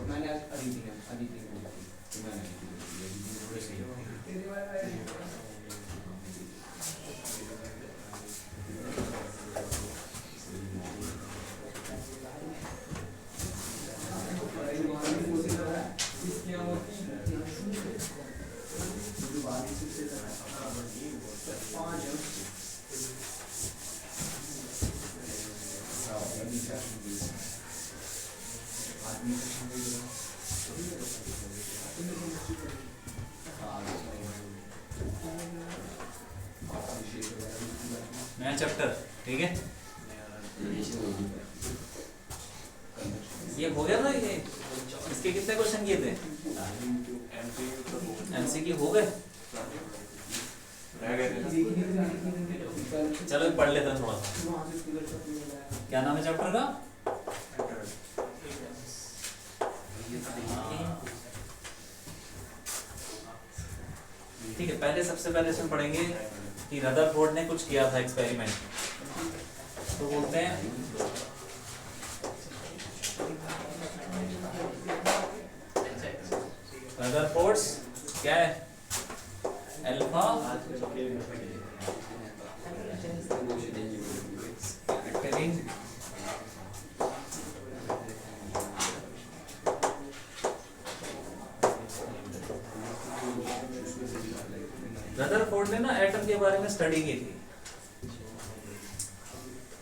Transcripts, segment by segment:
मैंने आज अदिति को तो मैंने थोड़े सही नया चैप्टर, ठीक है। ये हो गया ना, ये इसके कितने क्वेश्चन किए थे? एमसीक्यू हो गए। चलो पढ़ लेते हैं थोड़ा सा। क्या नाम है चैप्टर का? ठीक है, पहले सबसे पहले इसमें पढ़ेंगे कि रदरफोर्ड ने कुछ किया था एक्सपेरिमेंट। तो बोलते हैं रदरफोर्ड्स क्या है? अल्फा स्कैटरिंग रदरफोर्ड ने ना एटम के बारे में स्टडी की थी।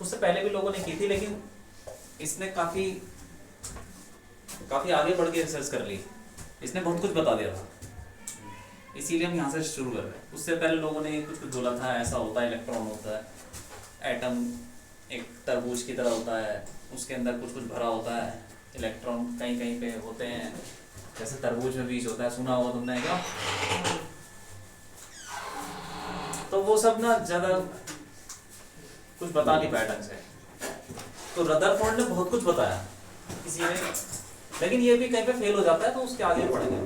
उससे पहले भी लोगों ने की थी, लेकिन इसने काफी आगे बढ़ के रिसर्च कर ली। इसने बहुत कुछ बता दिया था, इसीलिए हम यहाँ से शुरू कर रहे हैं। उससे पहले लोगों ने कुछ कुछ बोला था, ऐसा होता है, इलेक्ट्रॉन होता है, एटम एक तरबूज की तरह होता है, उसके अंदर कुछ कुछ भरा होता है, इलेक्ट्रॉन कहीं कहीं पे होते हैं, जैसे तरबूज में बीज होता है, सुना होगा तुमने क्या? तो वो सब ना ज्यादा कुछ बता नहीं पाया ढंग से। तो रदरफोर्ड ने बहुत कुछ बताया किसी ने, लेकिन ये भी कहीं पे फेल हो जाता है, तो उसके आगे पढ़ेंगे।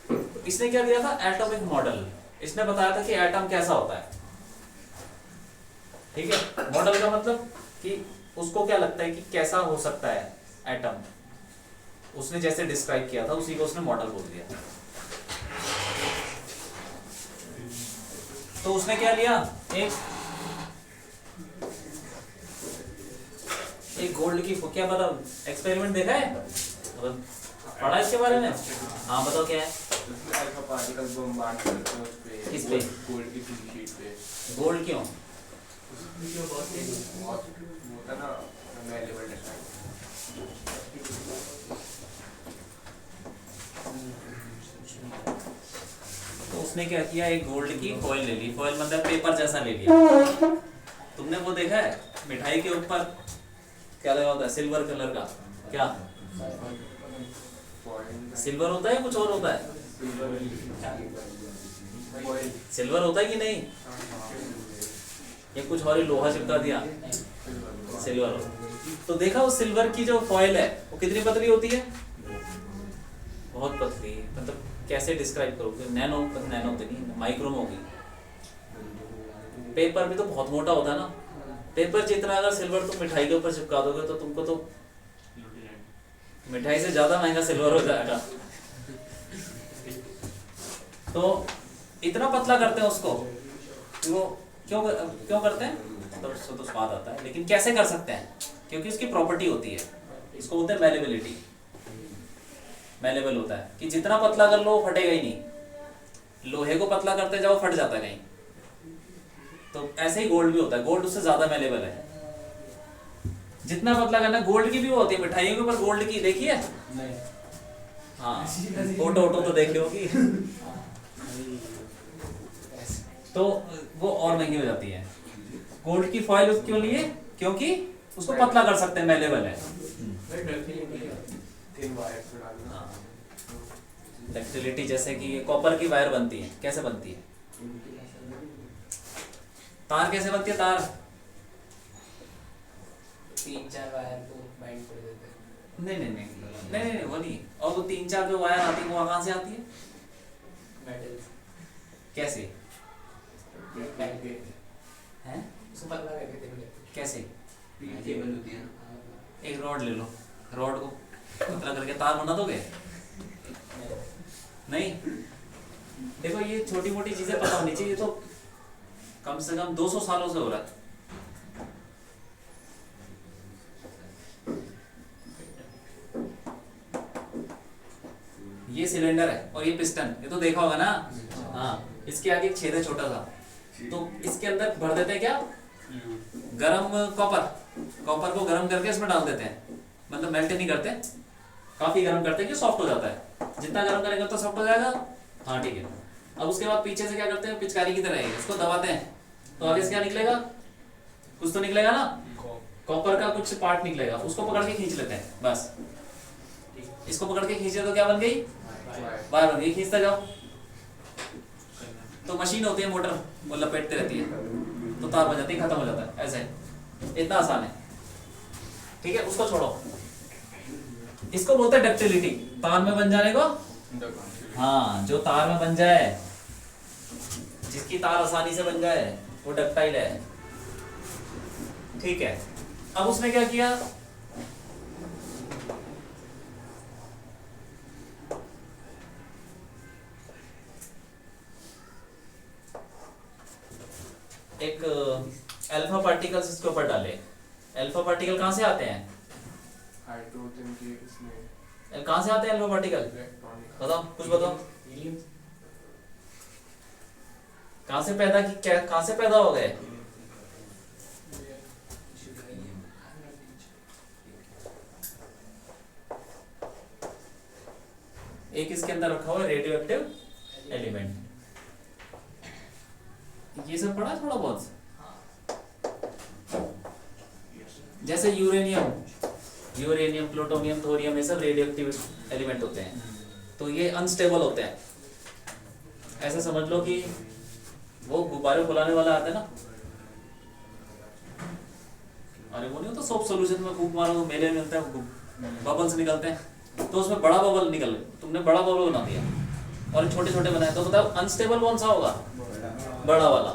तो इसने क्या दिया था? Atomic model. इसने बताया था कि एटम कैसा होता है, ठीक है। मॉडल का मतलब कि उसको क्या लगता है कि कैसा हो सकता है एटम, उसने जैसे डिस्क्राइब किया था उसी को उसने मॉडल बोल दिया। तो उसने क्या लिया? एक गोल्ड की, क्या मतलब एक्सपेरिमेंट देखा है, मतलब पढ़ा इसके बारे में? हाँ बताओ क्या है? अल्फा पार्टिकल्स बमबार्ड करते हैं उस पे, किस पे? गोल्ड की शीट पे। गोल्ड क्यों? होता ना अवेलेबल है। तो उसने क्या किया? एक गोल्ड की फॉइल ले ली। फॉइल मतलब पेपर जैसा ले लिया। तुमने वो देखा है मिठाई के ऊपर क्या लगा होता है? सिल्वर कलर का। क्या सिल्वर होता है या कुछ और होता है? सिल्वर होता है कि नहीं? ये कुछ और ही लोहा चिपका दिया, सिल्वर। तो देखा उस सिल्वर की जो फॉइल है वो कितनी पतली होती है? बहुत पतली। मतलब कैसे डिस्क्राइब करोगे? नैनो तो नहीं, माइक्रो में होगी। पेपर भी तो बहुत मोटा होता है ना। पेपर जितना अगर सिल्वर तुम मिठाई के ऊपर चिपका दोगे तो तुमको तो मिठाई से ज्यादा महंगा सिल्वर हो जाएगा। तो इतना पतला करते हैं उसको। वो क्यों करते हैं? तो स्वाद आता है। लेकिन कैसे कर सकते हैं? क्योंकि उसकी प्रॉपर्टी होती है, इसको बोलते हैं मैलेबिलिटी। मैलेबल होता है कि जितना पतला कर लो वो फटेगा ही नहीं। लोहे को पतला करते जाओ फट जाता है कहीं। तो ऐसे ही गोल्ड भी होता है, गोल्ड उससे ज्यादा मैलेबल है। जितना पतला करना, गोल्ड की भी वो होती है मिठाइयों के ऊपर गोल्ड की, देखी है? नहीं। हाँ, फोटो तो देखी होगी। तो वो और महंगी हो जाती है। गोल्ड की फॉइल क्यों लिए? क्योंकि उसको पतला कर सकते हैं, मैलेबल है। डक्टिलिटी, जैसे कि कॉपर की वायर बनती है, कैसे बनती है? तार कैसे बनती है? तार 3-4 वायर को बाइंड कर देते हैं। नहीं, वो नहीं। और वो 3-4 जो वायर आती है वो कहाँ से आती है? मेटल। कैसे? हैं? उसको पतला करके देंगे। कैसे? केबल होती है। एक रॉड ले लो, रॉड को पतला करके तार बना दोगे? नहीं। देखो ये छोटी मोटी चीजें पता होनी चाहिए, तो कम से कम 200 सालों से हो रहा है। ये सिलेंडर है और ये पिस्टन, ये तो देखा होगा ना। हाँ, इसके आगे एक छेद है छोटा सा, तो इसके अंदर भर देते हैं क्या, गरम कॉपर को गरम करके इसमें डाल देते हैं, मतलब मेल्ट नहीं करते, काफी गरम करते हैं कि सॉफ्ट हो जाता है। जितना गरम करेंगे तो सॉफ्ट हो जाएगा। हाँ ठीक है। अब उसके बाद पीछे से क्या करते हैं, पिचकारी की तरह है, इसको दबाते हैं, तो आगे से क्या निकलेगा, कुछ तो निकलेगा ना, कॉपर का कुछ पार्ट निकलेगा, उसको पकड़ के खींच लेते हैं बस। इसको पकड़ के खींचे तो क्या बन गई, वायर बन गई। खींचते जाओ तो मशीन होती है, मोटर, वो लपेटते रहती है, तो तार बन जाती है, खत्म हो जाता है। ऐसे इतना आसान है। ठीक है, उसको छोड़ो। इसको बोलते हैं डक्टिलिटी, तार में बन जाने को। हाँ, जो तार में बन जाए, जिसकी तार आसानी से बन जाए, वो डक्टाइल है। ठीक है, अब उसने क्या किया, एक अल्फा पार्टिकल्स इसके ऊपर डाले। अल्फा पार्टिकल कहाँ से आते हैं, हाइड्रोजन के इसमें कहाँ से आते हैं अल्फा पार्टिकल, बताओ, कुछ बताओ, कहाँ से पैदा की, क्या कहाँ से पैदा हो गए। एक इसके अंदर रखा हुआ है रेडियो एक्टिव एलिमेंट। ये सब पढ़ा थोड़ा बहुत, जैसे यूरेनियम, प्लूटोनियम, थोरियम, ये सब रेडियो एक्टिव एलिमेंट होते हैं, तो ये अनस्टेबल होते हैं। ऐसा समझ लो कि वो गुब्बारे फुलाने वाला आता है ना, अरे वो नहीं होता सोप सॉल्यूशन में फूंक मारो तो मेले में मिलता है, बबल्स निकलते हैं, तो उसमें बड़ा बबल निकल, तुमने बड़ा बबल बना दिया और छोटे छोटे बनाए, तो बताओ अनस्टेबल कौन सा होगा, बड़ा वाला।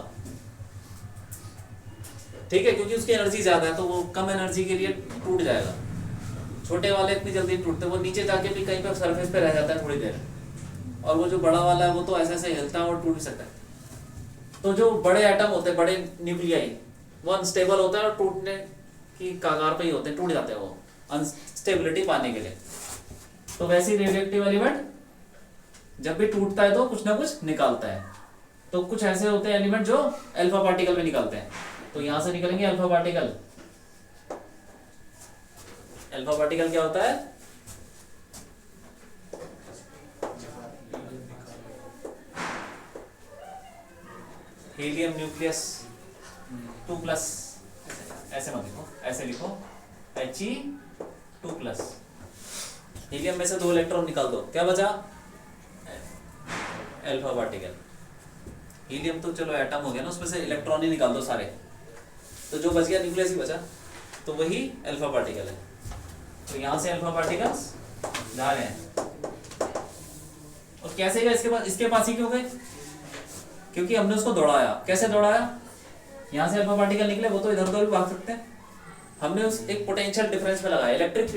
ठीक है, क्योंकि उसकी एनर्जी ज्यादा है, तो वो कम एनर्जी के लिए टूट जाएगा। छोटे वाले इतनी जल्दी टूटते, वो नीचे जाके भी कहीं पर सरफेस पे रह जाता है थोड़ी देर, और वो जो बड़ा वाला है वो तो ऐसे ऐसे हिलता है और टूट भी सकता है। तो जो बड़े एटम होते हैं, बड़े न्यूक्लियाई, वो अनस्टेबल होता है और टूटने की कगार पे ही होते हैं, टूट जाते हैं वो अनस्टेबिलिटी पाने के लिए। तो वैसे ही रेडियोएक्टिव एलिमेंट जब भी टूटता है तो कुछ ना कुछ निकालता है। तो कुछ ऐसे होते हैं एलिमेंट जो अल्फा पार्टिकल में निकलते हैं, तो यहां से निकलेंगे अल्फा पार्टिकल। अल्फा पार्टिकल क्या होता है, हीलियम न्यूक्लियस 2+, ऐसे मत लिखो, ऐसे लिखो He2+। हीलियम में से 2 इलेक्ट्रॉन निकाल दो, क्या बचा, अल्फा पार्टिकल। हीलियम तो चलो एटम हो गया ना, उसमें से इलेक्ट्रॉन ही निकाल दो सारे, तो जो बच गया न्यूक्लियस ही बचा, तो वही अल्फा पार्टिकल है। तो यहां से अल्फा पार्टिकल्स जा रहे हैं, और कैसे गए इसके पास ही क्यों गए, क्योंकि हमने उसको दौड़ाया। कैसे दौड़ाया, यहाँ से अल्फा पार्टिकल निकले, वो तो इधर उधर भी भाग सकते हैं, हमने उस एक पोटेंशियल डिफरेंस में लगाया, इलेक्ट्रिक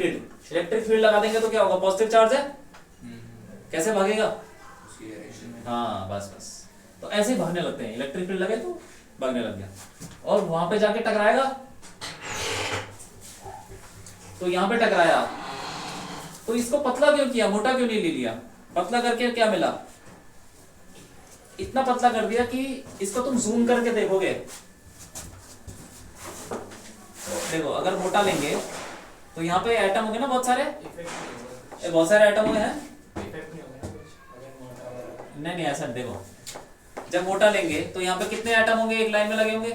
फील्ड लगा देंगे तो क्या होगा, पॉजिटिव चार्ज है, कैसे भागेगा, हाँ बस। तो ऐसे ही भागने लगते हैं, इलेक्ट्रिक फील्ड लगे तो भागने लग गया, और वहां पे जाके टकराएगा, तो यहाँ पे टकराया, तो इसको पतला क्यों किया, मोटा क्यों नहीं ले लिया, पतला करके क्या मिला, इतना पतला कर दिया कि इसको तुम जूम करके देखोगे, देखो अगर मोटा लेंगे तो यहाँ पे एटम होंगे ना बहुत सारे, बहुत सारे एटम होंगे हैं, नहीं ऐसा देखो, जब मोटा लेंगे तो यहाँ पे कितने एटम होंगे एक लाइन में लगे होंगे,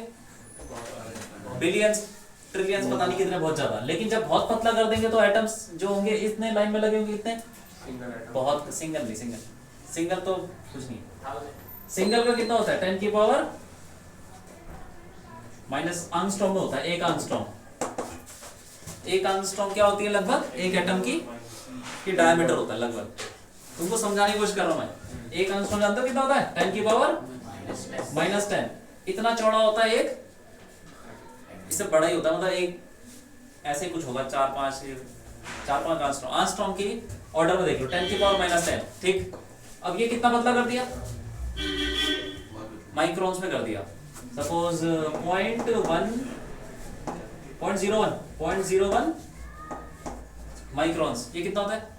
बिलियंस ट्रिलियंस पता नहीं कितने, बहुत ज्यादा। लेकिन जब बहुत पतला कर देंगे तो एटम्स जो होंगे इतने लाइन में लगे होंगे, इतने बहुत, सिंगल तो कुछ नहीं, सिंगल का कितना होता है 10 की पावर माइनस आंगस्ट्रॉम में होता है, एक आंगस्ट्रॉम क्या होती है, लगभग एक एटम की डायमीटर होता है लगभग। तुमको समझाने की कोशिश कर रहा हूं मैं, एक आंगस्ट्रॉम जानते हो कितना होता है, 10 की पावर -10, इतना चौड़ा होता है एक, इससे बड़ा ही होता है, मतलब एक ऐसे कुछ होगा 4-5 4-5 एंगस्ट्रॉम। एंगस्ट्रॉम की ऑर्डर में देख लो 10 की पावर -10, ठीक। अब ये कितना पतला कर दिया, माइक्रोन्स में कर दिया। सपोज 0.01 माइक्रोन्स, ये कितना होता है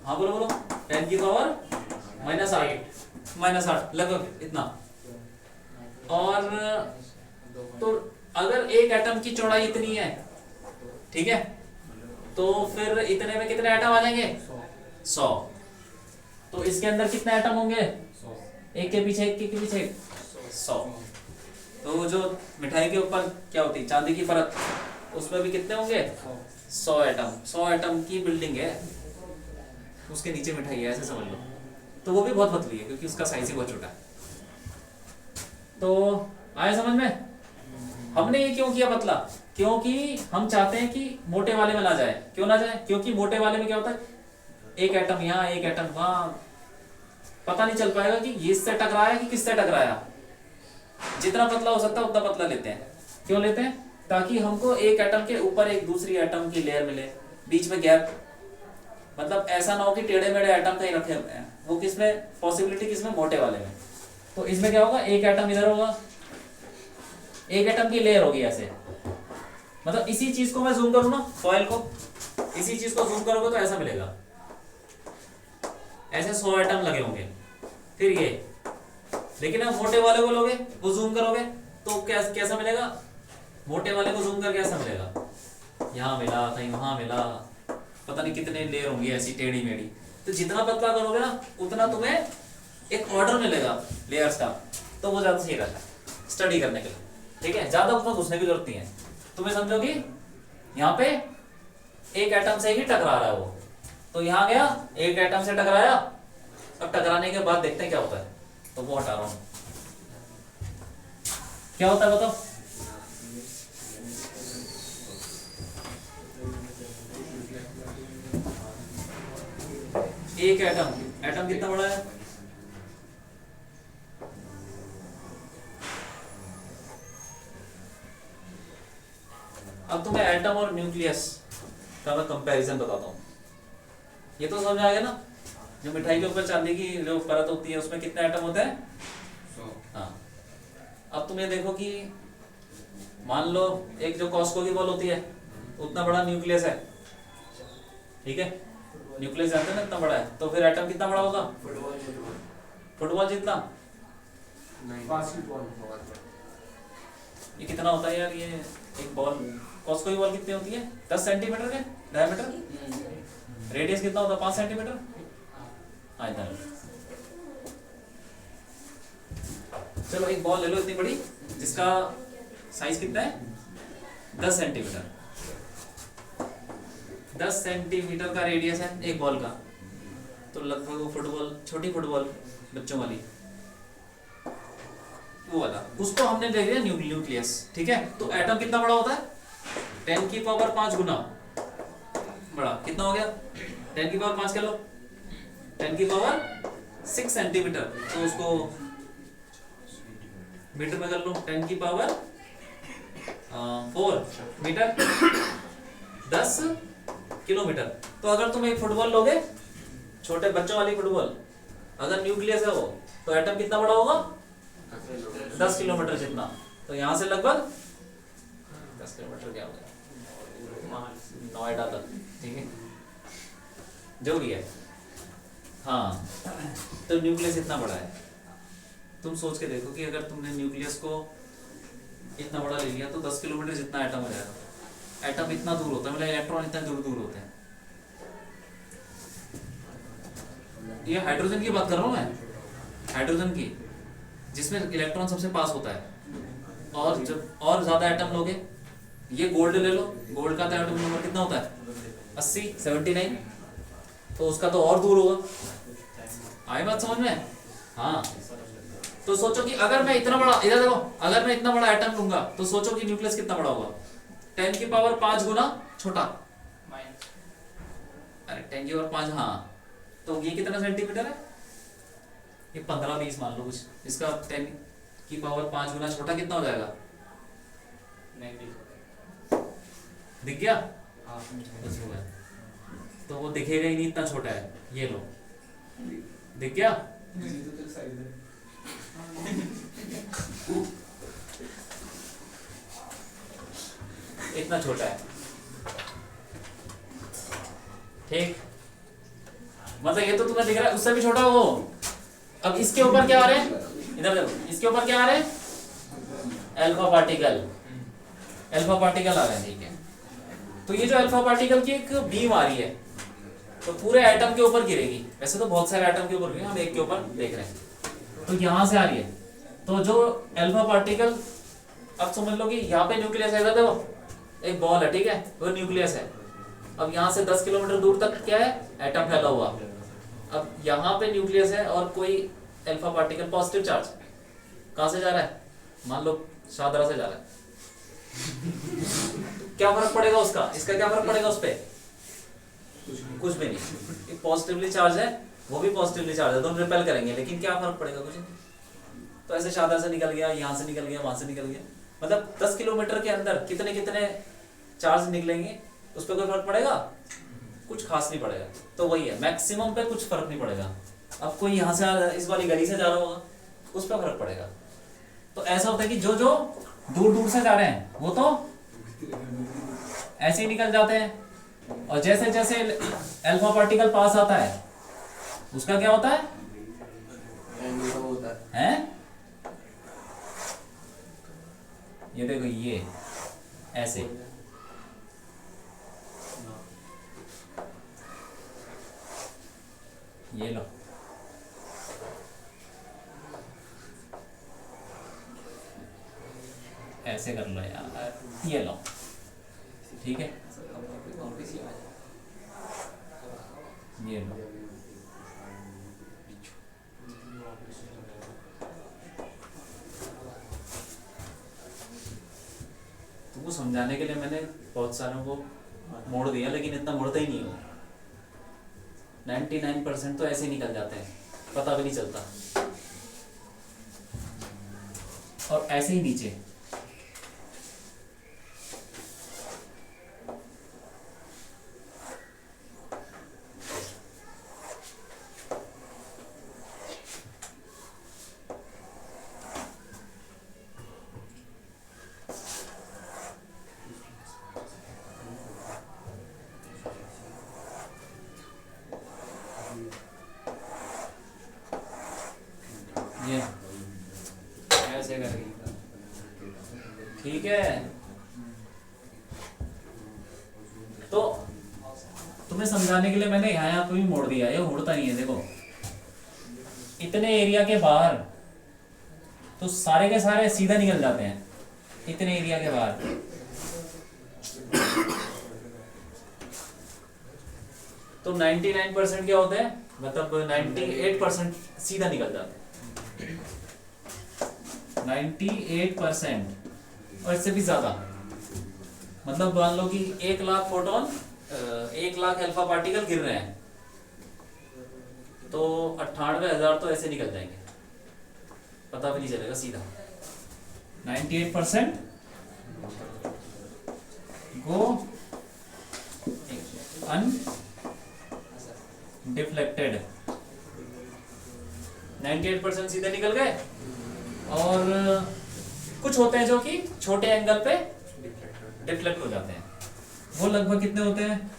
हाँ बोलो बोलो, 10 की पावर -8 लगभग इतना। और तो अगर एक एटम की चौड़ाई इतनी है, ठीक है, तो फिर इतने में कितने एटम आ जाएंगे 100। तो इसके अंदर कितने एटम होंगे, एक के पीछे एक के पीछे 100। तो जो मिठाई के ऊपर क्या होती है, चांदी की परत, उसमें भी कितने होंगे 100 एटम। 100 एटम की बिल्डिंग है, उसके नीचे मिठाई है, ऐसे समझ लो। तो वो भी बहुत पतली है क्योंकि उसका साइज ही बहुत छोटा है। तो आया समझ में। हमने ये क्यों किया पतला, क्योंकि हम चाहते हैं कि मोटे वाले में ना जाए। क्यों ना जाए, क्योंकि मोटे वाले में क्या होता है, एक एटम यहाँ एक एटम वहां, पता नहीं चल पाएगा कि ये इससे टकराया कि किससे टकराया। जितना पतला हो सकता है उतना पतला लेते हैं। क्यों लेते हैं, ताकि हमको एक एटम के ऊपर एक दूसरी एटम की लेयर मिले, बीच में गैप, मतलब ऐसा ना हो कि टेढ़े मेढ़े एटम कहीं रखे हुए हैं। वो किसमें पॉसिबिलिटी, किसमें, मोटे वाले में। तो इसमें क्या होगा, एक एटम इधर होगा, एक एटम की लेयर होगी ऐसे। मतलब इसी चीज को मैं जूम करूं ना, फॉयल को, इसी चीज को जूम करोगे तो ऐसा मिलेगा, ऐसे 100 एटम लगे होंगे। फिर ये, लेकिन अब मोटे वाले को लोगे, वो जूम करोगे तो कैसा मिलेगा, मोटे वाले को जूम करके ऐसा मिलेगा, यहाँ मिला, कहीं वहां मिला, पता नहीं कितने लेयर होंगी ऐसी टेढ़ी मेढ़ी। तो जितना पतला करोगे ना, उतना तुम्हें एक ऑर्डर मिलेगा लेयर्स का, तो वो ज्यादा सही रहता है स्टडी करने के लिए, ठीक है। ज्यादा उसमें घुसने की जरूरत नहीं है। तुम्हें समझो कि यहाँ पे एक एटम से ही टकरा रहा है वो, तो यहाँ गया, एक एटम से टकराया, अब टकराने के बाद देखते हैं क्या होता है। तो वो हटा रहा हूं, क्या होता है बताओ। एक एटम कितना बड़ा है, अब तुम्हें एटम और न्यूक्लियस का मैं कंपैरिजन बताता हूँ। ये तो समझ आ गया ना, जो मिठाई के ऊपर चांदी की जो परत होती है उसमें कितने एटम होते हैं, 100। हाँ। अब तुम ये देखो कि मान लो एक जो कॉस्को की बॉल होती है, उतना बड़ा न्यूक्लियस है, ठीक है, न्यूक्लियस जानते हैं ना इतना बड़ा है, तो फिर एटम कितना बड़ा होगा, फुटबॉल जितना। ये कितना होता है यार, ये एक बॉल, कॉस्को की बॉल कितनी होती है, 10 सेंटीमीटर के डायमीटर, रेडियस कितना होता है, 5 सेंटीमीटर। हाँ इतना। चलो एक बॉल ले लो इतनी बड़ी, जिसका साइज कितना है, 10 सेंटीमीटर। 10 सेंटीमीटर का रेडियस है एक बॉल का, तो लगभग वो फुटबॉल, छोटी फुटबॉल बच्चों वाली, वो वाला, उसको हमने देख लिया न्यूक्लियस, ठीक है। तो एटम कितना बड़ा होता है, 10 की पावर 5 गुना बड़ा। कितना हो गया, 10 की पावर 5 कर लो, 10 की पावर 6 सेंटीमीटर, तो उसको मीटर में कर लो, 10 की पावर 4 मीटर, 10 किलोमीटर। तो अगर तुम एक फुटबॉल लोगे, छोटे बच्चों वाली फुटबॉल, अगर न्यूक्लियस है वो, तो एटम कितना बड़ा होगा, 10 किलोमीटर जितना। तो यहाँ से लगभग 10 किलोमीटर क्या होगा, नोएडा तक, ठीक है, जो भी है। हाँ, तो न्यूक्लियस इतना बड़ा है। तुम सोच के देखो कि अगर तुमने न्यूक्लियस को इतना बड़ा ले लिया तो 10 किलोमीटर जितना एटम हो जाएगा। एटम इतना दूर होता है, मतलब इलेक्ट्रॉन इतना दूर दूर होते हैं। ये हाइड्रोजन की बात कर रहा हूँ मैं, हाइड्रोजन की, जिसमें इलेक्ट्रॉन सबसे पास होता है। और जब और ज्यादा एटम लोगे, ये गोल्ड ले लो, गोल्ड का एटम नंबर कितना होता है, 80, 79, तो उसका तो और दूर होगा। आई बात समझ में। हाँ, तो सोचो कि अगर मैं इतना बड़ा, इधर देखो, अगर मैं इतना बड़ा एटम लूंगा तो सोचो कि न्यूक्लियस कितना बड़ा होगा, 10 की पावर 5 गुना छोटा। अरे 10 की पावर 5, हाँ, तो ये कितना सेंटीमीटर है, ये 15-20 मान लो कुछ, इसका 10 की पावर 5 गुना छोटा कितना हो जाएगा, दिख गया। बस हुआ है। तो वो दिखेगा ही नहीं, इतना छोटा है। ये लो, दिख गया? इतना छोटा है, ठीक। मतलब ये तो तुम्हें दिख रहा है, उससे भी छोटा हो। अब इसके ऊपर क्या आ रहे हैं, इधर देखो, इसके ऊपर क्या आ रहे हैं? अल्फा पार्टिकल, अल्फा पार्टिकल आ रहे हैं, ठीक है। तो ये जो अल्फा पार्टिकल की एक बीम आ रही है, तो पूरे एटम के ऊपर गिरेगी। वैसे तो बहुत सारे एटम के ऊपर गिरेगी, हम एक के ऊपर देख रहे हैं। तो यहां से आ रही है, तो जो अल्फा पार्टिकल, अब समझ लो कि यहाँ पे न्यूक्लियस है, देखो एक बॉल है, ठीक है, वो न्यूक्लियस है। अब यहाँ से 10 किलोमीटर दूर तक क्या है? एटम फैला हुआ। अब यहाँ पे न्यूक्लियस है और कोई अल्फा पार्टिकल पॉजिटिव चार्ज कहाँ से जा रहा है? मान लो शाहदरा से जा रहा है। क्या फर्क पड़ेगा उसका, इसका क्या फर्क पड़ेगा उस पर? कुछ भी नहीं। एक पॉजिटिवली चार्ज है, वो भी पॉजिटिवली चार्ज है, दोनों रिपेल करेंगे, लेकिन क्या फर्क पड़ेगा? कुछ नहीं। तो ऐसे शाहदरा से निकल गया, यहाँ से निकल गया, वहां से निकल गया, मतलब 10 किलोमीटर के अंदर कितने कितने चार्ज निकलेंगे, उस पर कोई फर्क पड़ेगा? कुछ खास नहीं पड़ेगा। तो वही है, मैक्सिमम पे कुछ फर्क नहीं पड़ेगा। अब कोई यहाँ से इस वाली गली से जा रहा होगा, उस पर फर्क पड़ेगा। तो ऐसा होता है कि जो जो दूर दूर से जा रहे हैं वो तो ऐसे ही निकल जाते हैं, और जैसे जैसे अल्फा पार्टिकल पास आता है उसका क्या होता है? हैं? ये देखो, ये ऐसे, ये लो, ऐसे कर लो यार, ये लो, ठीक है, ये लो। तुमको समझाने के लिए मैंने बहुत सारों को मोड़ दिया, लेकिन इतना मोड़ता ही नहीं हो। 99% तो ऐसे ही निकल जाते हैं, पता भी नहीं चलता। और ऐसे ही नीचे, ये ऐसे करेंगे, ठीक है। तो तुम्हें समझाने के लिए मैंने यहाँ पे भी मोड़ दिया, ये मुड़ता नहीं है। देखो, इतने एरिया के बाहर तो सारे के सारे सीधा निकल जाते हैं, इतने एरिया के बाहर। तो 99% क्या होते हैं, मतलब 98% सीधा निकल जाते हैं। 98% और इससे भी ज्यादा, मतलब मान लो कि 1 lakh photon, 1 lakh alpha particle गिर रहे हैं, तो 98,000 तो ऐसे निकल जाएंगे, पता भी नहीं चलेगा, सीधा। 98% गो अनडिफ्लेक्टेड, 98% सीधे निकल गए। और कुछ होते हैं जो कि छोटे एंगल पे डिफ्लेक्ट हो जाते हैं। वो लगभग कितने होते हैं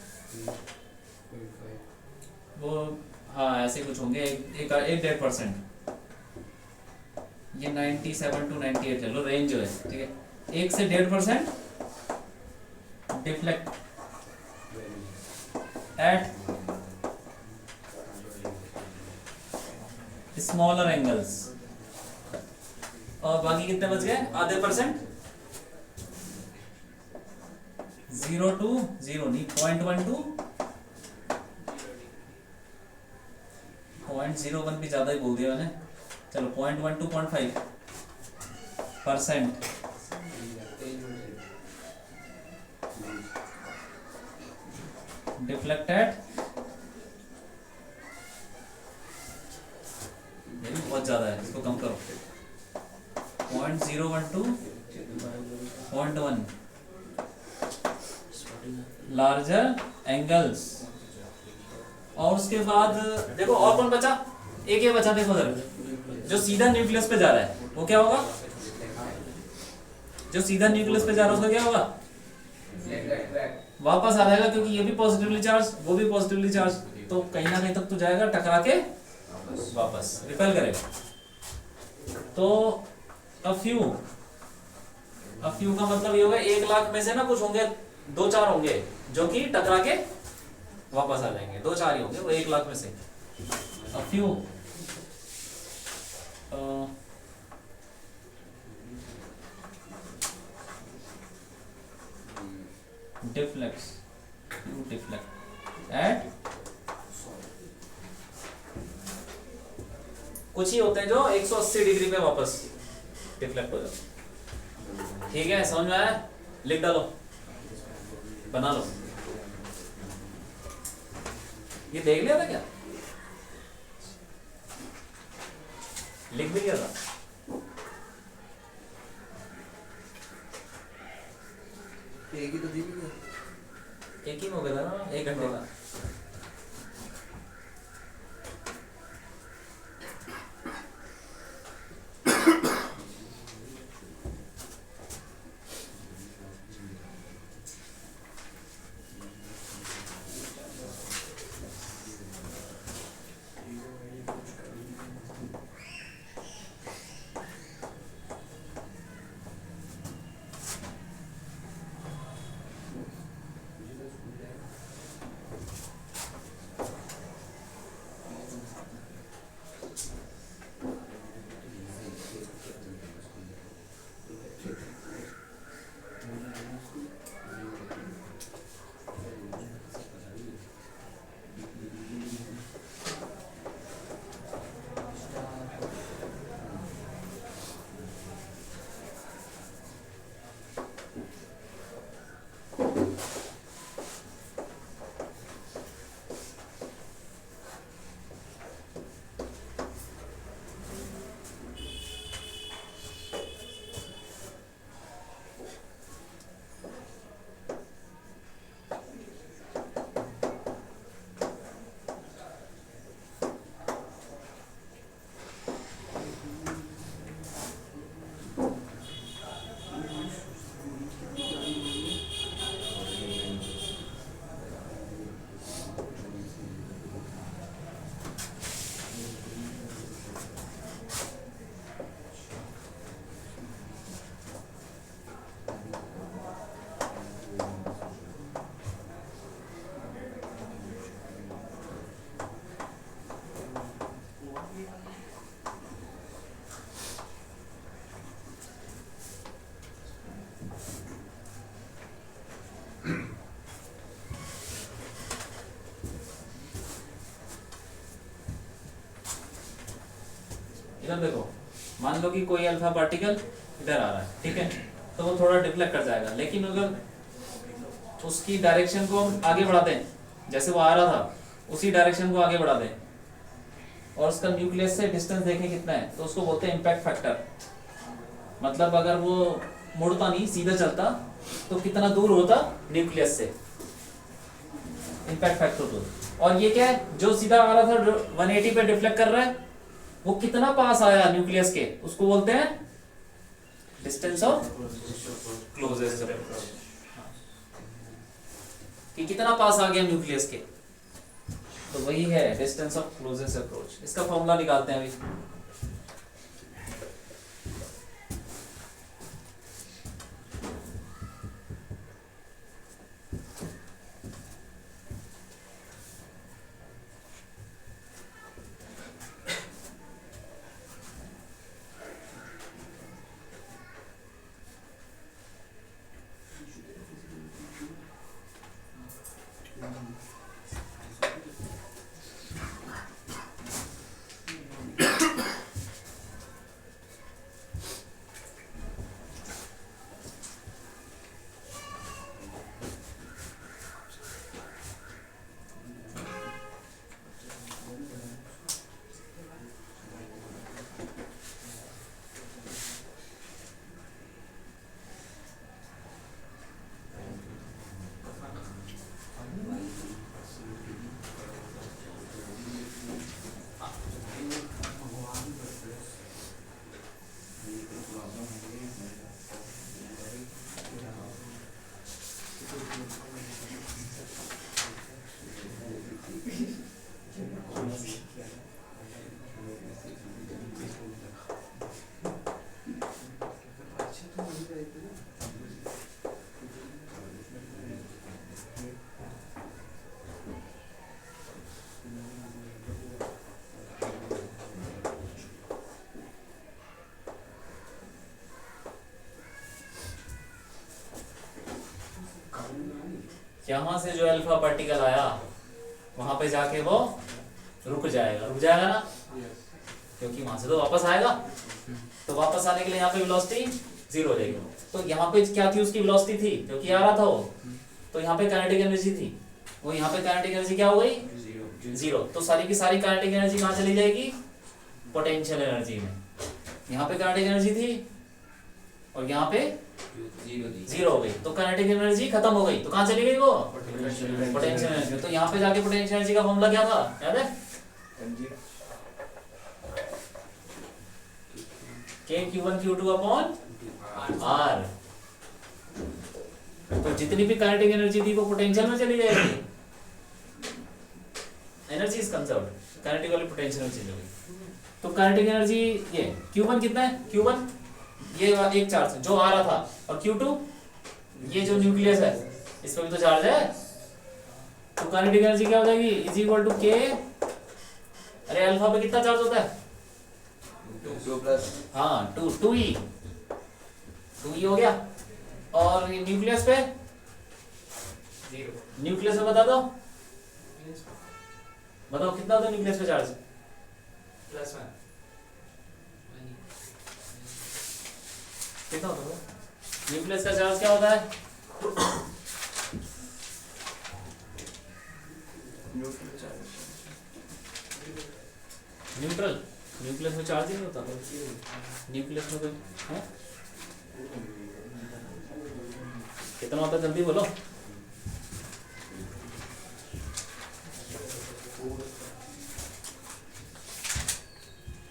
वो? हाँ, ऐसे कुछ होंगे, 1-1.5%। ये 97 to 98 ले लो, रेंज जो है, ठीक है। 1 से 1.5% डिफ्लेक्ट एट स्मॉलर एंगल्स, और बाकी कितने बच गए? आधे %, 0 to 0 नहीं, 0.12, 0.01 भी ज्यादा ही बोल दिया मैंने, चलो 0.1 to 0.5% डिफ्लेक्टेड, बहुत ज्यादा है, इसको कम करो, 0.01 to 0.1, लार्जर एंगल्स। और उसके बाद देखो और कौन बचा, एक ये बचा, देखो जरा, जो सीधा न्यूक्लियस पे जा रहा है वो क्या होगा, जो सीधा न्यूक्लियस पे जा रहा है उसका क्या होगा, वापस आ जाएगा, क्योंकि ये भी पॉजिटिवली चार्ज वो भी पॉजिटिवली चार्ज, तो कहीं ना कहीं तक तो जाएगा, टकरा के वापस रिपेल करेगा। तो अ फ्यू का मतलब ये होगा 1,00,000 में से ना कुछ होंगे, 2-4 होंगे जो कि टकरा के वापस आ जाएंगे, 2-4 ही होंगे वो 1,00,000 में से। अ फ्यू डिफ्लेक्ट्स एट कुछ ही होते हैं जो 180 डिग्री पे वापस डिफ्लेक्ट हो जाते। ठीक है, समझ में आया, लिख डालो, बना लो। ये देख लिया था क्या, लिख भी लिया था? एक ही तो दी भी है। एक ही में हो गया था ना, 1 घंटे का। इधर देखो, मान लो कि कोई अल्फा पार्टिकल इधर आ रहा है, ठीक है, तो वो थोड़ा डिफ्लेक्ट कर जाएगा, लेकिन अगर उसकी डायरेक्शन को हम आगे बढ़ा दें, जैसे वो आ रहा था उसी डायरेक्शन को आगे बढ़ा दें और उसका न्यूक्लियस से डिस्टेंस देखें कितना है, तो उसको बोलते हैं इम्पैक्ट फैक्टर। मतलब अगर वो मुड़ता नहीं, सीधा चलता, तो कितना दूर होता न्यूक्लियस से, इम्पैक्ट फैक्टर तो। और ये क्या है, जो सीधा आ रहा था 180 पे डिफ्लेक्ट कर रहा है, वो कितना पास आया न्यूक्लियस के, उसको बोलते हैं डिस्टेंस ऑफ क्लोजेस्ट अप्रोच, कि कितना पास आ गया न्यूक्लियस के, तो वही है डिस्टेंस ऑफ क्लोजेस्ट अप्रोच। इसका फॉर्मूला निकालते हैं अभी। यहाँ से जो अल्फा पार्टिकल आया वहां पे जाके वो रुक जाएगा ना, क्योंकि वहां से तो वापस आएगा, तो वापस आने के लिए यहाँ पे वेलोसिटी 0 हो जाएगी। तो यहाँ पे क्या थी, उसकी वेलोसिटी थी क्योंकि आ रहा था वो, तो यहाँ पे काइनेटिक एनर्जी थी, वो यहाँ पे काइनेटिक एनर्जी क्या हो गई, 0। तो सारी की सारी काइनेटिक एनर्जी कहाँ चली जाएगी, पोटेंशियल एनर्जी में। यहाँ पे काइनेटिक एनर्जी थी और यहाँ पे 0 हो गई, तो काइनेटिक एनर्जी खत्म हो गई, तो कहाँ चली गई वो, पोटेंशियल एनर्जी। तो यहाँ पे जाके पोटेंशियल एनर्जी का फॉर्मूला क्या था, याद है, K(Q1 Q2) अपॉन R। तो जितनी भी काइनेटिक एनर्जी थी वो पोटेंशियल में चली जाएगी, एनर्जी इज कंजर्व्ड, काइनेटिक वाली पोटेंशियल में चली जाएगी। तो काइनेटिक एनर्जी ये Q1 कितना है, Q1 ये एक चार्ज जो आ रहा था, और Q2 ये जो न्यूक्लियस है इस पर भी तो चार्ज है, तो काइनेटिक एनर्जी क्या हो जाएगी, इज इक्वल टू K, अरे अल्फा पे कितना चार्ज होता है, 2 प्लस हाँ 2E हो गया, और न्यूक्लियस पे 0 न्यूक्लियस में बता दो, बताओ कितना होता है न्यूक्लियस पे चार्ज, +1 कितना होता है न्यूक्लियस का चार्ज, क्या होता है, न्यूट्रल, न्यूक्लियस में चार्ज ही नहीं होता, न्यूक्लियस में कोई है, कितना होता है जल्दी बोलो,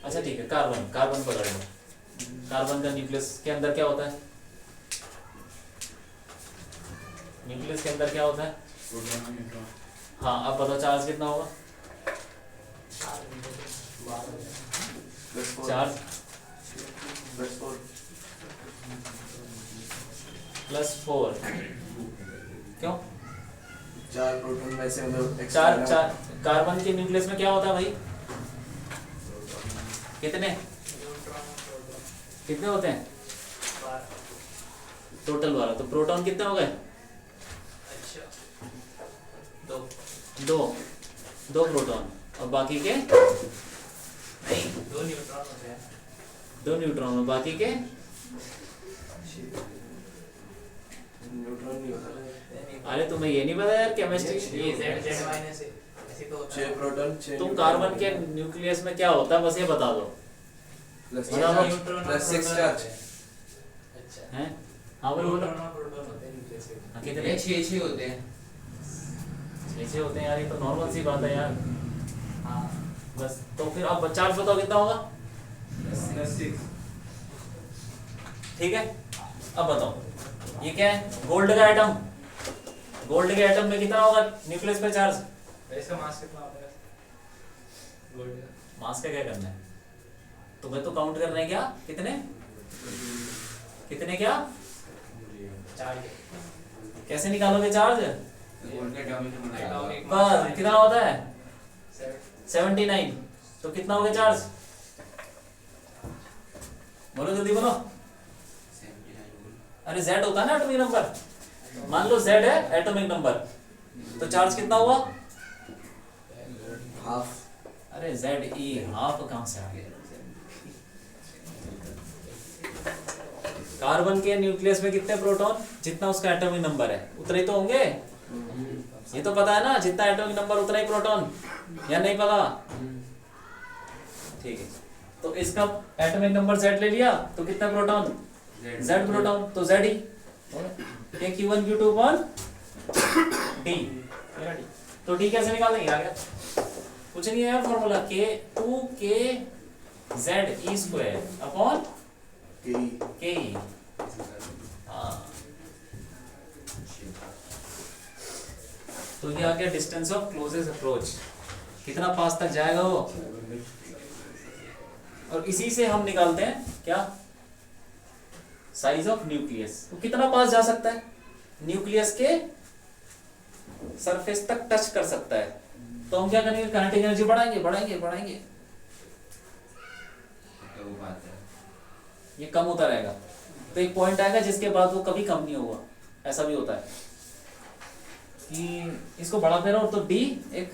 अच्छा ठीक है, कार्बन पकड़ लो, कार्बन का न्यूक्लियस के अंदर क्या होता है, न्यूक्लियस के अंदर क्या होता है, हाँ अब बताओ चार्ज कितना होगा, चार्ज +4, क्यों, 4 प्रोटॉन में से मतलब चार कार्बन के न्यूक्लियस में क्या होता है भाई, कितने होते हैं, टोटल 12, तो प्रोटॉन कितने हो गए, अच्छा 2 प्रोटॉन, और बाकी के नहीं 2 न्यूट्रॉन होते हैं, 2 न्यूट्रॉन, और बाकी के न्यूट्रॉन नहीं होता, अरे तुम्हें ये नहीं पता यार केमिस्ट्री, ये Z माइनस ऐसे तो होता 6 है, प्रोटॉन 6 तुम कार्बन के न्यूक्लियस में क्या होता है बस ये बता दो, प्लस न्यूट्रॉन और 6 प्रोटॉन चार्ज होते हैं। अच्छा हैं, हाँ बोलो बोलो, न्यूट्रॉन और प्रोटॉन होते हैं न्यूक्लियस के, हाँ, कितने 6 होते हैं, 6 होते हैं यार, ये तो नॉर्मल सी बात है यार, हाँ बस। तो फिर अब चार्ज बताओ कितना होगा, +6 ठीक है। अब बताओ ये क्या है, गोल्ड का एटम, गोल्ड के एटम में कितना होगा न्यूक्लियस पे चार्ज, इसका मास कितना होता है गोल्ड का, मास का क्या करना है, तुम्हें तो काउंट करना है, क्या कितने क्या, 4 कैसे निकालोगे चार्ज, गोल्ड का एटॉमिक नंबर पर कितना होता है 7 79, तो कितना हो गया चार्ज, बोलो जल्दी बोलो, 79 अरे Z होता है ना एटॉमिक नंबर, मान लो Z है एटॉमिक नंबर, तो चार्ज कितना हुआ, हाफ, अरे ZE हाफ कहां से आ गया, कार्बन के न्यूक्लियस में कितने प्रोटॉन, जितना उसका एटॉमिक नंबर है उतने ही तो होंगे, ये तो पता है ना, जितना एटॉमिक नंबर उतना ही प्रोटॉन, या नहीं पता, ठीक है। तो इसका एटॉमिक नंबर Z ले लिया, तो कितना प्रोटॉन, Z प्रोटॉन, तो ZE K(Q1 Q2) upon D, तो D कैसे निकालेंगे, आ गया, कुछ नहीं है यार formula, K2K ZE² upon Ke, हाँ, तो ये आ गया डिस्टेंस ऑफ क्लोजेस्ट अप्रोच, कितना पास तक जाएगा वो, और इसी से हम निकालते हैं क्या, साइज ऑफ न्यूक्लियस, तो कितना पास जा सकता है, न्यूक्लियस के सरफेस तक टच कर सकता है, तो हम क्या करेंगे, काइनेटिक एनर्जी बढ़ाएंगे, तो वो बात है, ये कम होता रहेगा, तो एक पॉइंट आएगा जिसके बाद वो कभी कम नहीं होगा, ऐसा भी होता है, कि इसको बड़ा कर और तो डी एक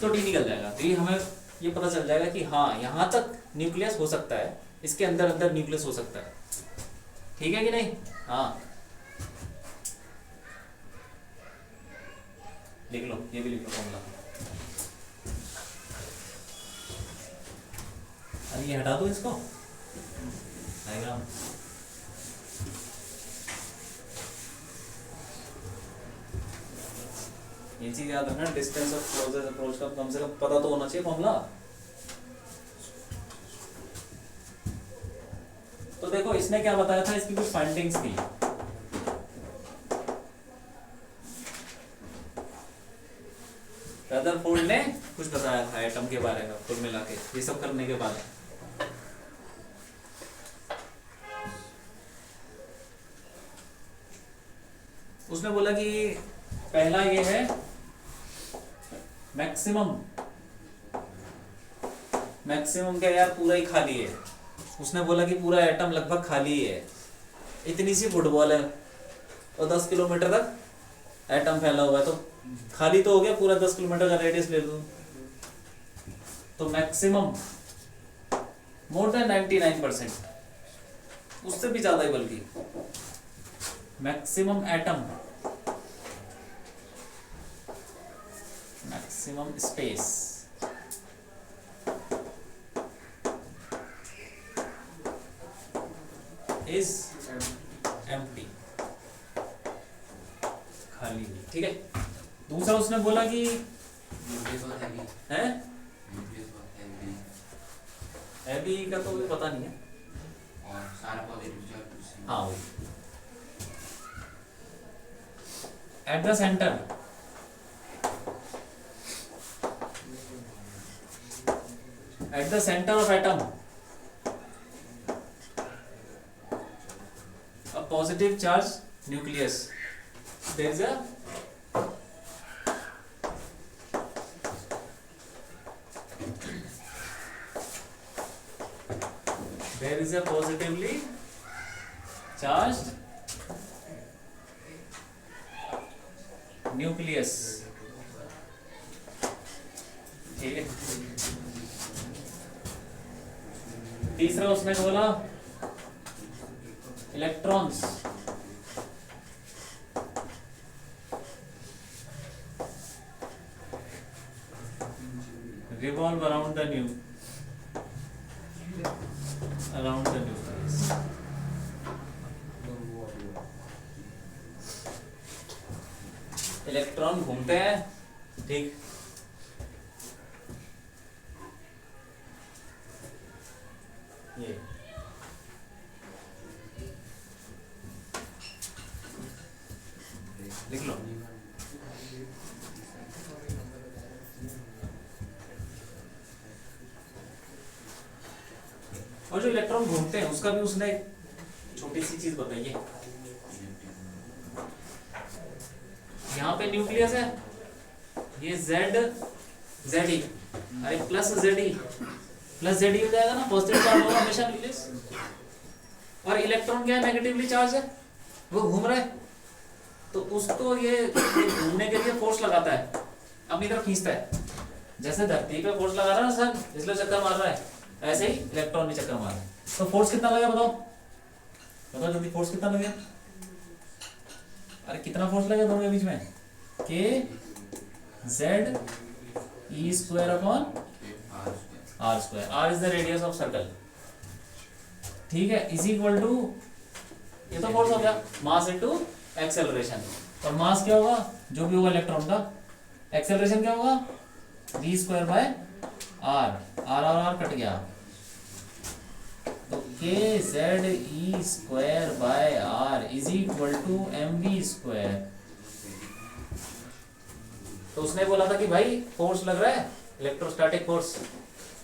तो डी निकल जाएगा। तो ये हमें ये पता चल जाएगा कि हाँ यहाँ तक न्यूक्लियस हो सकता है, इसके अंदर अंदर न्यूक्लियस हो सकता है। ठीक है कि नहीं? हाँ लिख लो, ये भी लिख लो फॉर्मूला। अब ये हटा दो इसको डायग्राम। ये चीज याद रखना, डिस्टेंस ऑफ क्लोजेस्ट अप्रोच का कम से कम पता तो होना चाहिए फॉर्मूला। तो देखो इसने क्या बताया था, इसकी कुछ फाइंडिंग्स थी। रदरफोर्ड ने कुछ बताया था एटम के बारे में कुल मिला के, ये सब करने के बाद उसने बोला कि पहला ये है मैक्सिमम क्या यार पूरा ही खाली है। उसने बोला कि पूरा एटम लगभग खाली है, इतनी सी फुटबॉल है और 10 किलोमीटर तक एटम फैला हुआ है, तो खाली तो हो गया पूरा 10 किलोमीटर का रेडियस ले लो। तो मैक्सिमम मोर देन 99%, उससे भी ज्यादा ही बल्कि maximum atom, maximum space is empty, खाली नहीं। ठीक है। दूसरा उसने बोला कि है हैवी का तो पता नहीं है, और सारा पॉजिटिव। हाँ वही। At the centre of atom a positive charge nucleus, there is a positively charged nucleus। ठीक है। तीसरा उसने बोला electrons revolve around the nucleus। Electron घूमते हैं, ठीक। ये लिख लो। और जो इलेक्ट्रॉन घूमते हैं उसका भी उसने छोटी सी चीज बताई है। यहाँ पे न्यूक्लियस है, ये ZE, अरे प्लस ZE हो जाएगा ना, पॉजिटिव चार्ज होगा हमेशा न्यूक्लियस। और इलेक्ट्रॉन क्या है, नेगेटिवली चार्ज है, वो घूम रहा है, तो उसको ये घूमने के लिए फोर्स लगाता है, अपनी तरफ खींचता है। जैसे धरती पे फोर्स लगा रहा है ना सन, इसलिए चक्कर मार रहा है, ऐसे ही इलेक्ट्रॉन भी चक्कर मार रहा है। तो फोर्स कितना लगा बताओ जल्दी, फोर्स कितना लगा? अरे कितना फोर्स लगा दोनों के बीच में? K Z E² R²। R is the radius of circle. ठीक है, इज इक्वल टू, ये तो फोर्स हो गया, मास इनटू एक्सेलरेशन। और मास क्या होगा, जो भी होगा इलेक्ट्रॉन का, एक्सेलरेशन क्या होगा, v²/r। r कट गया, तो kZe²/r is equal to mv²। तो उसने बोला था कि भाई फोर्स लग रहा है, इलेक्ट्रोस्टैटिक फोर्स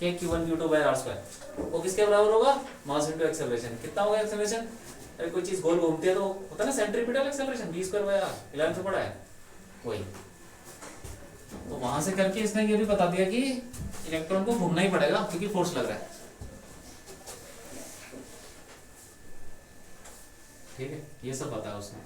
kq1q2/r², वो किसके बराबर होगा, मास इनटू एक्सेलरेशन। कितना होगा एक्सेलरेशन? अरे कोई चीज गोल घूमती है तो होता है ना सेंट्रीपिटल एक्सेलरेशन, v²/r, 11th में पढ़ा है वही। तो वहां से करके इसने ये भी बता दिया कि इलेक्ट्रॉन को घूमना ही पड़ेगा क्योंकि फोर्स लग रहा है। ठीक है, ये सब बताया उसने।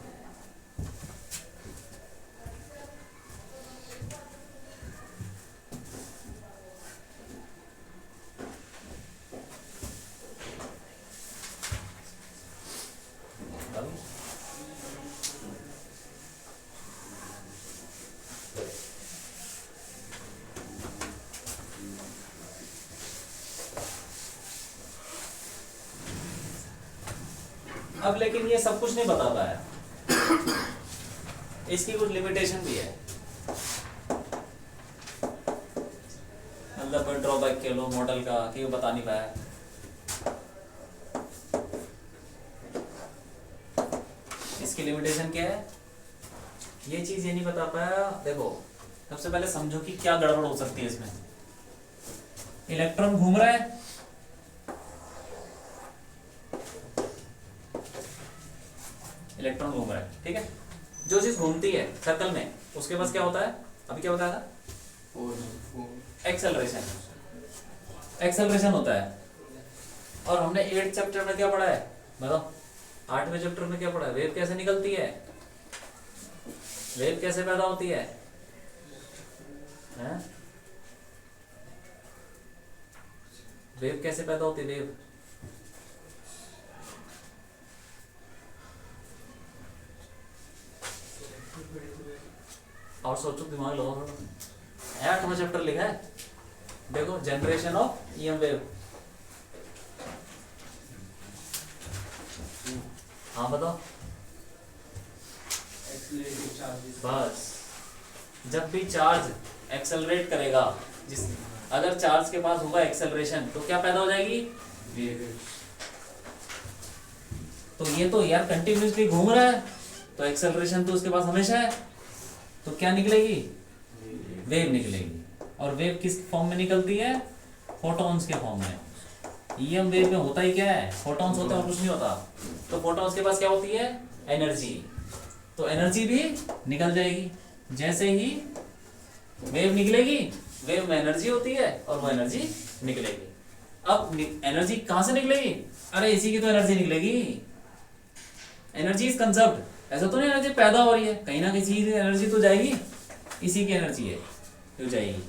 अब लेकिन ये सब कुछ नहीं बता पाया, इसकी कुछ लिमिटेशन भी है, मतलब ड्रॉबैक के लो मॉडल का कि वो बता नहीं पाया। इसकी लिमिटेशन क्या है, ये चीज ये नहीं बता पाया। देखो सबसे पहले समझो कि क्या गड़बड़ हो सकती है इसमें। इलेक्ट्रॉन घूम रहा है, इलेक्ट्रॉन घूम रहा है, ठीक है। जो चीज घूमती है सर्कल में उसके पास क्या होता है, अभी क्या बताया था, एक्सेलरेशन, एक्सेलरेशन होता है। और हमने 8th चैप्टर में क्या पढ़ा है बताओ, 8वें चैप्टर में क्या पढ़ा है, वेव कैसे निकलती है, वेव कैसे पैदा होती है, हैं? वेव कैसे पैदा होती है, वेव और सोचो, दिमाग लगाओ थोड़ा। 8वां चैप्टर लिखा है, देखो जनरेशन ऑफ ईएम वेव। हाँ बताओ, बस जब भी चार्ज एक्सेलरेट करेगा, जिस अगर चार्ज के पास होगा एक्सेलरेशन तो क्या पैदा हो जाएगी, वेव। तो ये तो यार कंटिन्यूसली घूम रहा है तो एक्सेलरेशन तो उसके पास हमेशा है, तो क्या निकलेगी, वेव निकलेगी। और वेव किस फॉर्म में निकलती है, फोटॉन्स के फॉर्म में। ईएम वेव में होता ही क्या है, फोटॉन्स होता है और कुछ नहीं होता। तो फोटॉन्स के पास क्या होती है, एनर्जी, तो एनर्जी भी निकल जाएगी। जैसे ही वेव निकलेगी, वेव में एनर्जी होती है और वो एनर्जी निकलेगी। अब एनर्जी कहां से निकलेगी, अरे इसी की तो एनर्जी निकलेगी। एनर्जी इज कंजर्व्ड, ऐसा तो नहीं एनर्जी पैदा हो रही है, कहीं ना कहीं एनर्जी तो जाएगी, इसी की एनर्जी है तो जाएगी।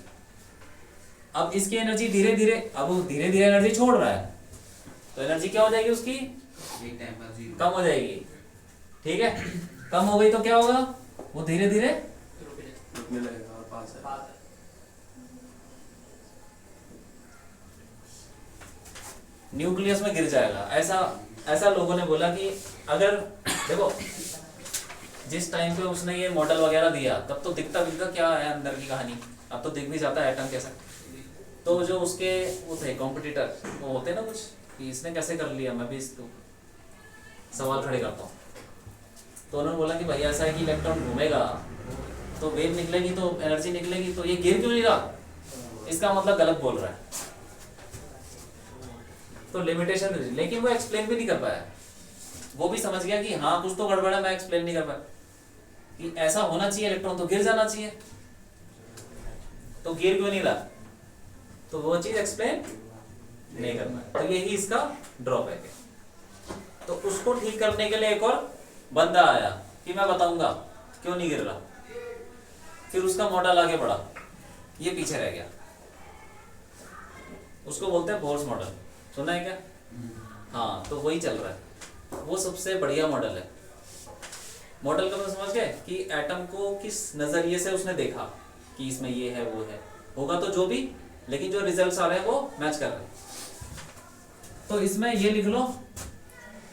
अब इसकी एनर्जी धीरे धीरे, अब वो धीरे धीरे एनर्जी छोड़ रहा है तो एनर्जी क्या हो जाएगी उसकी, एक टाइम पर जीरो कम हो जाएगी, ठीक है। कम हो गई तो क्या होगा, वो धीरे धीरे रुकने लगेगा और पास है। न्यूक्लियस में गिर जाएगा। ऐसा लोगों ने बोला कि अगर देखो जिस टाइम पे उसने ये मॉडल वगैरह दिया तब तो दिखता क्या है अंदर की कहानी, अब तो दिख भी जाता है एटम कैसा। तो जो उसके वो थे कॉम्पिटिटर, वो होते ना कुछ कि इसने कैसे कर लिया, मैं भी इसको सवाल खड़े करता हूँ। तो उन्होंने बोला कि भाई ऐसा है कि इलेक्ट्रॉन घूमेगा तो वेव निकलेगी तो एनर्जी निकलेगी, तो ये गिर क्यों नहीं रहा, इसका मतलब गलत बोल रहा है। तो लिमिटेशन, लेकिन वो एक्सप्लेन भी नहीं कर पाया। वो भी समझ गया कि हाँ कुछ तो गड़बड़ है, मैं एक्सप्लेन नहीं कर पाया कि ऐसा होना चाहिए, इलेक्ट्रॉन तो गिर जाना चाहिए, तो गिर क्यों नहीं रहा, तो वो चीज एक्सप्लेन नहीं कर पाया। तो यही इसका ड्रॉबैक है। तो उसको ठीक करने के लिए एक और बंदा आया कि मैं बताऊंगा क्यों नहीं गिर रहा, फिर उसका मॉडल आगे बढ़ा, ये पीछे रह गया। उसको बोलते हैं बोर्स मॉडल, सुना है क्या, हाँ तो वही चल रहा है, वो सबसे बढ़िया मॉडल है। मॉडल का मतलब समझ गए कि एटम को किस नजरिए से उसने देखा कि इसमें ये है वो है, होगा तो जो भी, लेकिन जो रिजल्ट्स आ रहे हैं वो मैच कर रहे हैं। तो इसमें ये लिख लो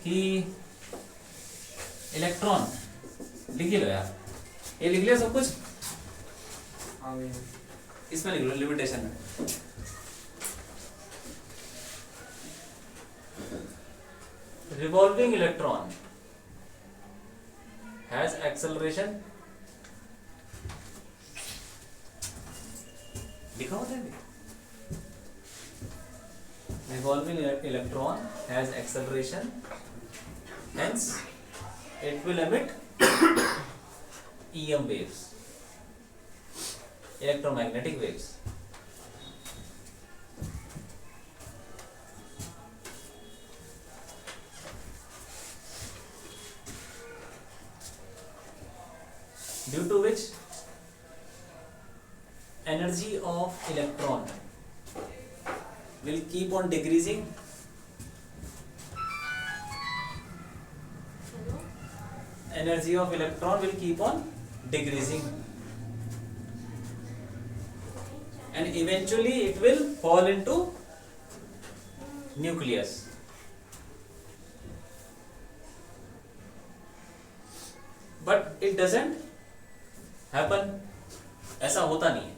कि इलेक्ट्रॉन, लिख लो यार, ये लिख लिया सब कुछ, इसमें लिख लो लिमिटेशन में। Revolving electron has acceleration, लिखा होता है। Revolving electron has acceleration, hence it will emit EM waves, electromagnetic waves. Due to which energy of electron will keep on decreasing, energy of electron will keep on decreasing, and eventually it will fall into nucleus. It doesn't happen, ऐसा होता नहीं है।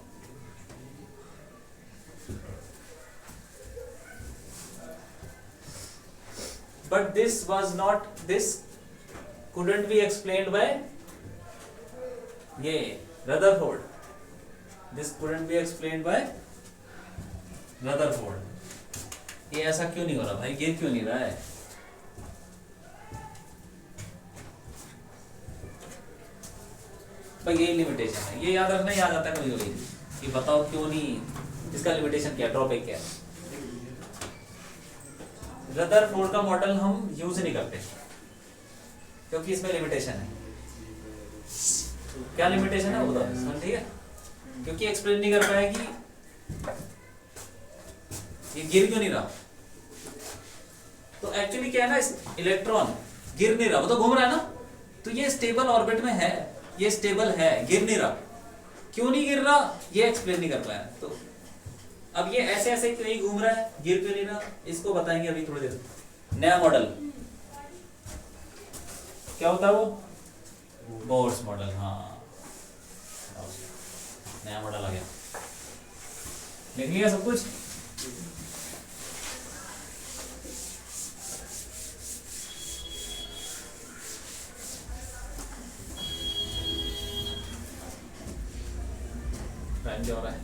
But this was not, this couldn't be explained by ये Rutherford. This couldn't be explained by Rutherford. ये ऐसा क्यों नहीं हो रहा भाई, गिर क्यों नहीं रहा है? भाई यही लिमिटेशन है, ये याद रखना, याद आता है कभी कभी कि बताओ क्यों नहीं, इसका लिमिटेशन क्या है, ड्रॉबैक क्या है। रदरफोर्ड का मॉडल हम यूज नहीं करते क्योंकि इसमें लिमिटेशन है। क्या लिमिटेशन है वो तो ठीक है, क्योंकि एक्सप्लेन नहीं कर पाएगी ये गिर क्यों नहीं रहा। तो एक्चुअली क्या है ना, इलेक्ट्रॉन गिर नहीं रहा, वो तो घूम रहा है ना, तो ये स्टेबल ऑर्बिट में है, ये स्टेबल है, गिर नहीं रहा। क्यों नहीं गिर रहा ये एक्सप्लेन नहीं कर पाया। तो अब ये ऐसे ऐसे क्यों नहीं घूम रहा है, गिर क्यों नहीं रहा, इसको बताएंगे अभी थोड़ी देर। नया मॉडल क्या होता है वो, बोर्स मॉडल। हाँ नया मॉडल आ गया, लिख लिया सब कुछ। टाइम क्या हो रहा है,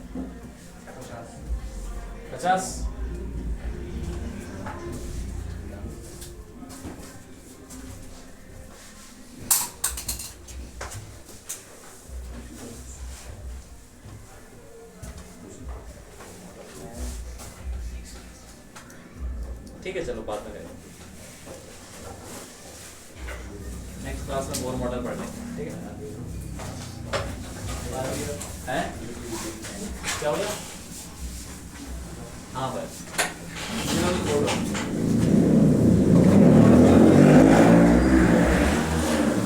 50। ठीक है चलो बात में करेंगे, नेक्स्ट क्लास में बोर मॉडल पढ़ लेंगे, ठीक है। क्या हो गया, हाँ बस